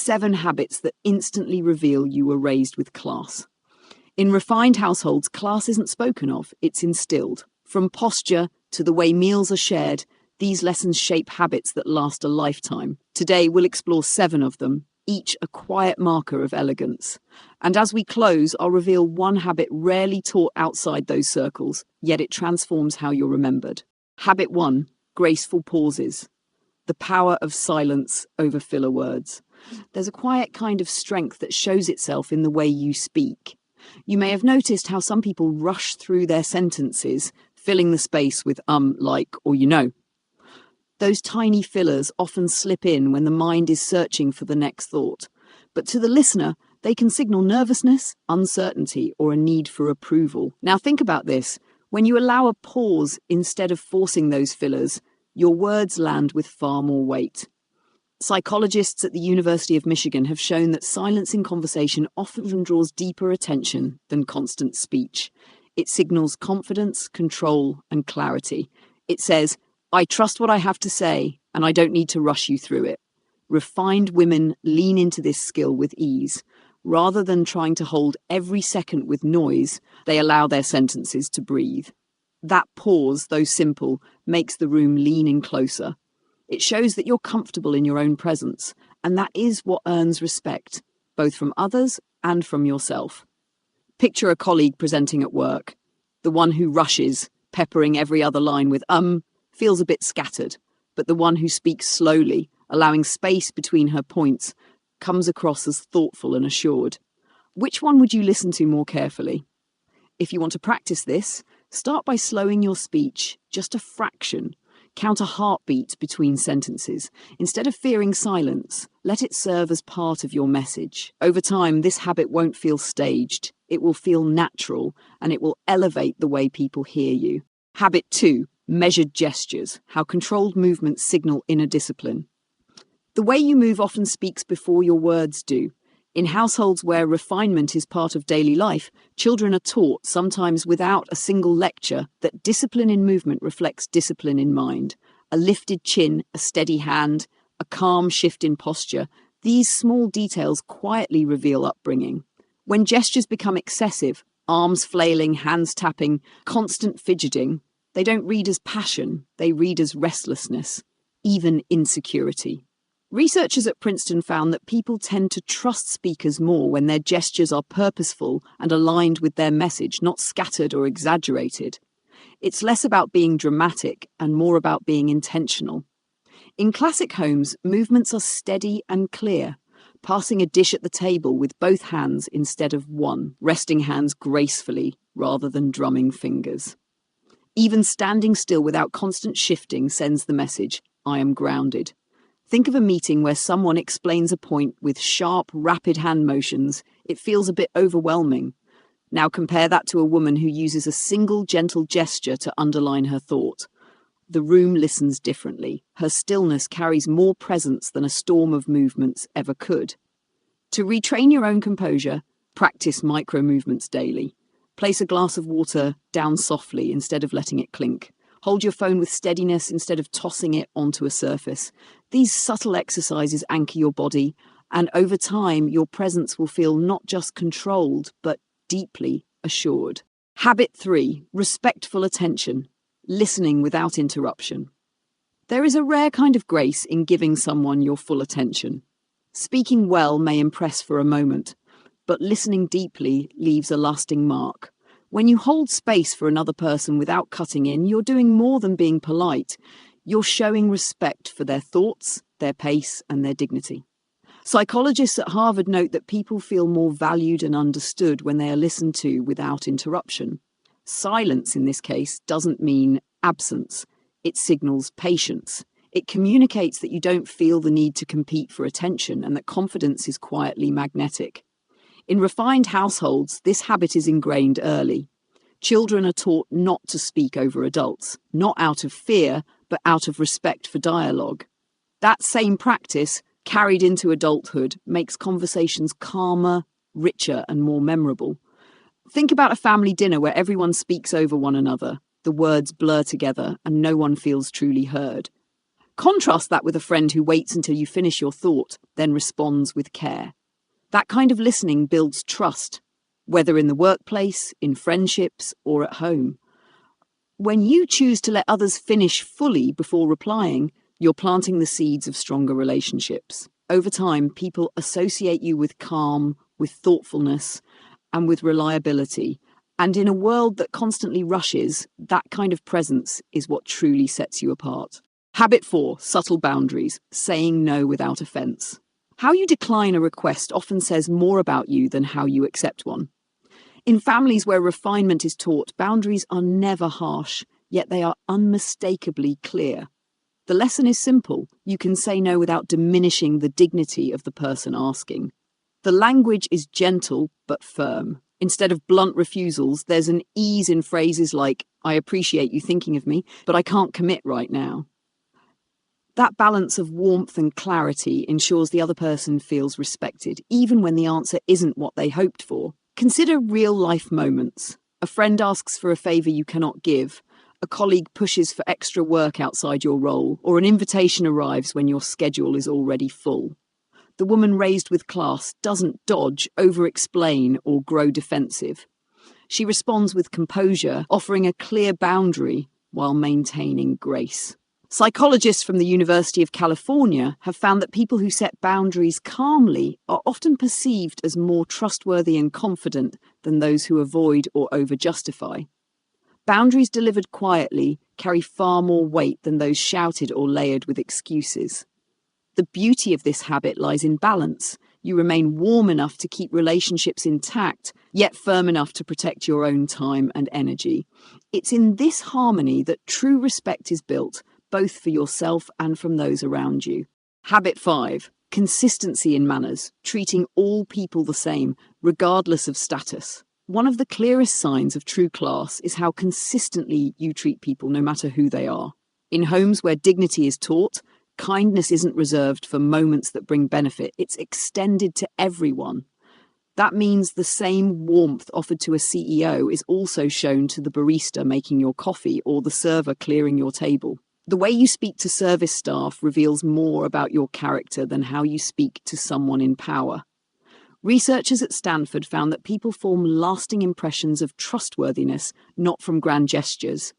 7 habits that instantly reveal you were raised with class. In refined households, class isn't spoken of, it's instilled. From posture to the way meals are shared, these lessons shape habits that last a lifetime. Today, we'll explore 7 of them, each a quiet marker of elegance. And as we close, I'll reveal one habit rarely taught outside those circles, yet it transforms how you're remembered. Habit 1, graceful pauses. The power of silence over filler words. There's a quiet kind of strength that shows itself in the way you speak. You may have noticed how some people rush through their sentences, filling the space with like, or you know. Those tiny fillers often slip in when the mind is searching for the next thought. But to the listener, they can signal nervousness, uncertainty, or a need for approval. Now think about this. When you allow a pause instead of forcing those fillers, your words land with far more weight. Psychologists at the University of Michigan have shown that silence in conversation often draws deeper attention than constant speech. It signals confidence, control, and clarity. It says, I trust what I have to say, and I don't need to rush you through it. Refined women lean into this skill with ease. Rather than trying to hold every second with noise, they allow their sentences to breathe. That pause, though simple, makes the room lean in closer. It shows that you're comfortable in your own presence, and that is what earns respect, both from others and from yourself. Picture a colleague presenting at work. The one who rushes, peppering every other line with feels a bit scattered, but the one who speaks slowly, allowing space between her points, comes across as thoughtful and assured. Which one would you listen to more carefully? If you want to practice this, start by slowing your speech just a fraction. Count a heartbeat between sentences. Instead of fearing silence, let it serve as part of your message. Over time, this habit won't feel staged. It will feel natural, and it will elevate the way people hear you. Habit 2, measured gestures, how controlled movements signal inner discipline. The way you move often speaks before your words do. In households where refinement is part of daily life, children are taught, sometimes without a single lecture, that discipline in movement reflects discipline in mind. A lifted chin, a steady hand, a calm shift in posture, these small details quietly reveal upbringing. When gestures become excessive, arms flailing, hands tapping, constant fidgeting, they don't read as passion, they read as restlessness, even insecurity. Researchers at Princeton found that people tend to trust speakers more when their gestures are purposeful and aligned with their message, not scattered or exaggerated. It's less about being dramatic and more about being intentional. In classic homes, movements are steady and clear, passing a dish at the table with both hands instead of one, resting hands gracefully rather than drumming fingers. Even standing still without constant shifting sends the message, I am grounded. Think of a meeting where someone explains a point with sharp, rapid hand motions. It feels a bit overwhelming. Now compare that to a woman who uses a single gentle gesture to underline her thought. The room listens differently. Her stillness carries more presence than a storm of movements ever could. To retrain your own composure, practice micro movements daily. Place a glass of water down softly instead of letting it clink. Hold your phone with steadiness instead of tossing it onto a surface. These subtle exercises anchor your body, and over time, your presence will feel not just controlled, but deeply assured. Habit 3, respectful attention, listening without interruption. There is a rare kind of grace in giving someone your full attention. Speaking well may impress for a moment, but listening deeply leaves a lasting mark. When you hold space for another person without cutting in, you're doing more than being polite. You're showing respect for their thoughts, their pace, and their dignity. Psychologists at Harvard note that people feel more valued and understood when they are listened to without interruption. Silence, in this case, doesn't mean absence. It signals patience. It communicates that you don't feel the need to compete for attention and that confidence is quietly magnetic. In refined households, this habit is ingrained early. Children are taught not to speak over adults, not out of fear, but out of respect for dialogue. That same practice, carried into adulthood, makes conversations calmer, richer, and more memorable. Think about a family dinner where everyone speaks over one another, the words blur together, and no one feels truly heard. Contrast that with a friend who waits until you finish your thought, then responds with care. That kind of listening builds trust, whether in the workplace, in friendships, or at home. When you choose to let others finish fully before replying, you're planting the seeds of stronger relationships. Over time, people associate you with calm, with thoughtfulness, and with reliability. And in a world that constantly rushes, that kind of presence is what truly sets you apart. Habit 4, subtle boundaries, saying no without offense. How you decline a request often says more about you than how you accept one. In families where refinement is taught, boundaries are never harsh, yet they are unmistakably clear. The lesson is simple. You can say no without diminishing the dignity of the person asking. The language is gentle but firm. Instead of blunt refusals, there's an ease in phrases like, "I appreciate you thinking of me, but I can't commit right now." That balance of warmth and clarity ensures the other person feels respected, even when the answer isn't what they hoped for. Consider real-life moments. A friend asks for a favour you cannot give, a colleague pushes for extra work outside your role, or an invitation arrives when your schedule is already full. The woman raised with class doesn't dodge, over-explain, or grow defensive. She responds with composure, offering a clear boundary while maintaining grace. Psychologists from the University of California have found that people who set boundaries calmly are often perceived as more trustworthy and confident than those who avoid or over-justify. Boundaries delivered quietly carry far more weight than those shouted or layered with excuses. The beauty of this habit lies in balance. You remain warm enough to keep relationships intact, yet firm enough to protect your own time and energy. It's in this harmony that true respect is built, both for yourself and from those around you. Habit 5. Consistency in manners, treating all people the same, regardless of status. One of the clearest signs of true class is how consistently you treat people, no matter who they are. In homes where dignity is taught, kindness isn't reserved for moments that bring benefit, it's extended to everyone. That means the same warmth offered to a CEO is also shown to the barista making your coffee or the server clearing your table. The way you speak to service staff reveals more about your character than how you speak to someone in power. Researchers at Stanford found that people form lasting impressions of trustworthiness not from grand gestures,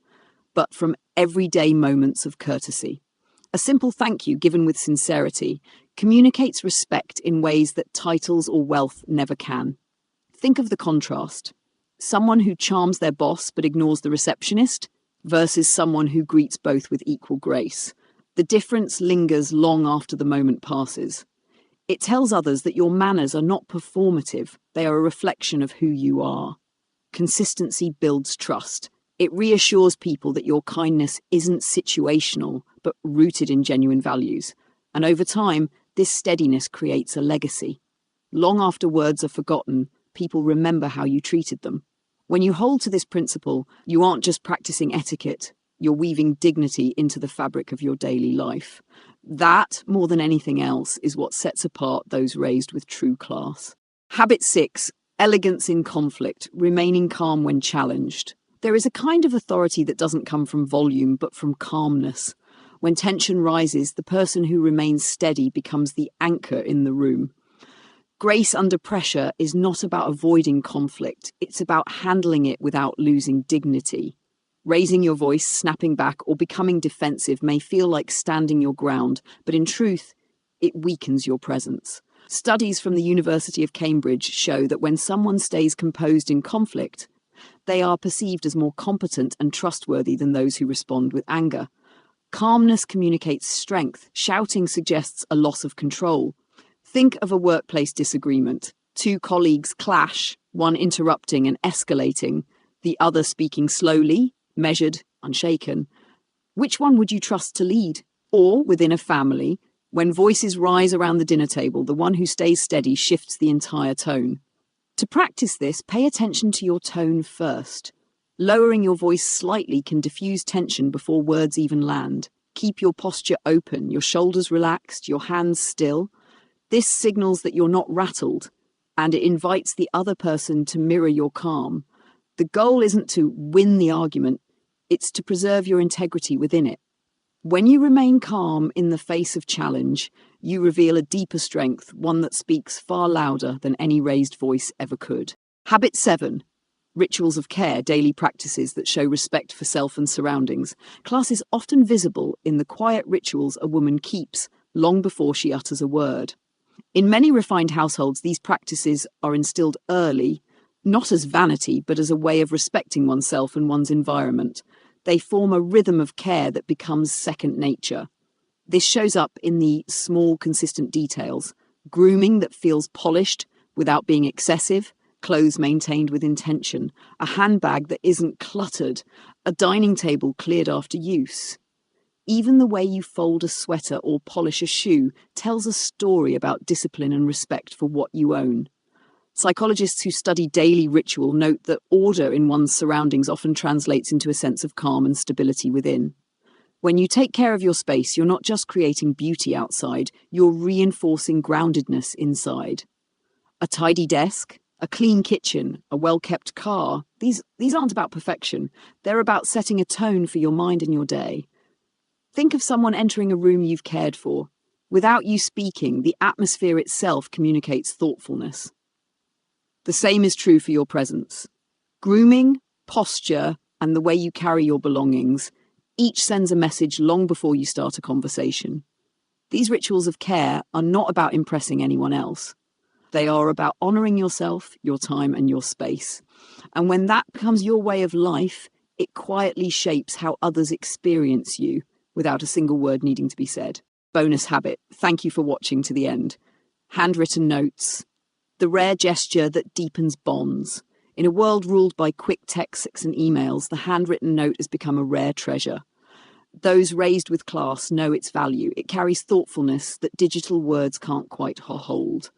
but from everyday moments of courtesy. A simple thank you given with sincerity communicates respect in ways that titles or wealth never can. Think of the contrast. Someone who charms their boss but ignores the receptionist versus someone who greets both with equal grace. The difference lingers long after the moment passes. It tells others that your manners are not performative, they are a reflection of who you are. Consistency builds trust. It reassures people that your kindness isn't situational, but rooted in genuine values. And over time, this steadiness creates a legacy. Long after words are forgotten, people remember how you treated them. When you hold to this principle, you aren't just practicing etiquette, you're weaving dignity into the fabric of your daily life. That, more than anything else, is what sets apart those raised with true class. Habit 6. Elegance in conflict, remaining calm when challenged. There is a kind of authority that doesn't come from volume, but from calmness. When tension rises, the person who remains steady becomes the anchor in the room. Grace under pressure is not about avoiding conflict, it's about handling it without losing dignity. Raising your voice, snapping back, or becoming defensive may feel like standing your ground, but in truth, it weakens your presence. Studies from the University of Cambridge show that when someone stays composed in conflict, they are perceived as more competent and trustworthy than those who respond with anger. Calmness communicates strength. Shouting suggests a loss of control. Think of a workplace disagreement. Two colleagues clash, one interrupting and escalating, the other speaking slowly, measured, unshaken. Which one would you trust to lead? Or, within a family, when voices rise around the dinner table, the one who stays steady shifts the entire tone. To practice this, pay attention to your tone first. Lowering your voice slightly can diffuse tension before words even land. Keep your posture open, your shoulders relaxed, your hands still. This signals that you're not rattled, and it invites the other person to mirror your calm. The goal isn't to win the argument, it's to preserve your integrity within it. When you remain calm in the face of challenge, you reveal a deeper strength, one that speaks far louder than any raised voice ever could. Habit 7. Rituals of care, daily practices that show respect for self and surroundings. Class is often visible in the quiet rituals a woman keeps long before she utters a word. In many refined households, these practices are instilled early, not as vanity, but as a way of respecting oneself and one's environment. They form a rhythm of care that becomes second nature. This shows up in the small, consistent details. Grooming that feels polished without being excessive, clothes maintained with intention, a handbag that isn't cluttered, a dining table cleared after use. Even the way you fold a sweater or polish a shoe tells a story about discipline and respect for what you own. Psychologists who study daily ritual note that order in one's surroundings often translates into a sense of calm and stability within. When you take care of your space, you're not just creating beauty outside, you're reinforcing groundedness inside. A tidy desk, a clean kitchen, a well-kept car, these aren't about perfection. They're about setting a tone for your mind and your day. Think of someone entering a room you've cared for. Without you speaking, the atmosphere itself communicates thoughtfulness. The same is true for your presence. Grooming, posture, and the way you carry your belongings, each sends a message long before you start a conversation. These rituals of care are not about impressing anyone else. They are about honouring yourself, your time, and your space. And when that becomes your way of life, it quietly shapes how others experience you without a single word needing to be said. Bonus habit. Thank you for watching to the end. Handwritten notes. The rare gesture that deepens bonds. In a world ruled by quick texts and emails, the handwritten note has become a rare treasure. Those raised with class know its value. It carries thoughtfulness that digital words can't quite hold.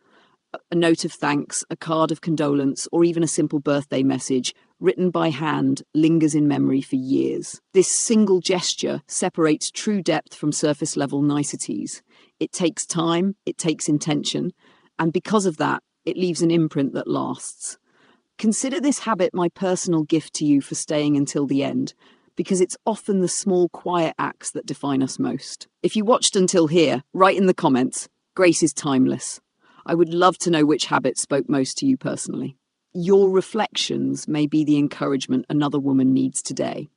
A note of thanks, a card of condolence, or even a simple birthday message, written by hand, lingers in memory for years. This single gesture separates true depth from surface-level niceties. It takes time, it takes intention, and because of that, it leaves an imprint that lasts. Consider this habit my personal gift to you for staying until the end, because it's often the small, quiet acts that define us most. If you watched until here, write in the comments, grace is timeless. I would love to know which habit spoke most to you personally. Your reflections may be the encouragement another woman needs today.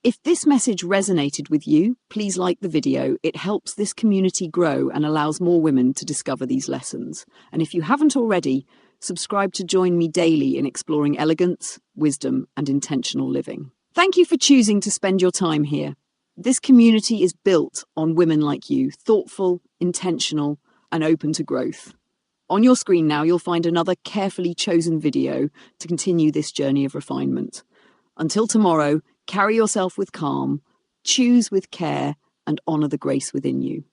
If this message resonated with you, please like the video. It helps this community grow and allows more women to discover these lessons. And if you haven't already, subscribe to join me daily in exploring elegance, wisdom, and intentional living. Thank you for choosing to spend your time here. This community is built on women like you, thoughtful, intentional, and open to growth. On your screen now, you'll find another carefully chosen video to continue this journey of refinement. Until tomorrow, carry yourself with calm, choose with care, and honour the grace within you.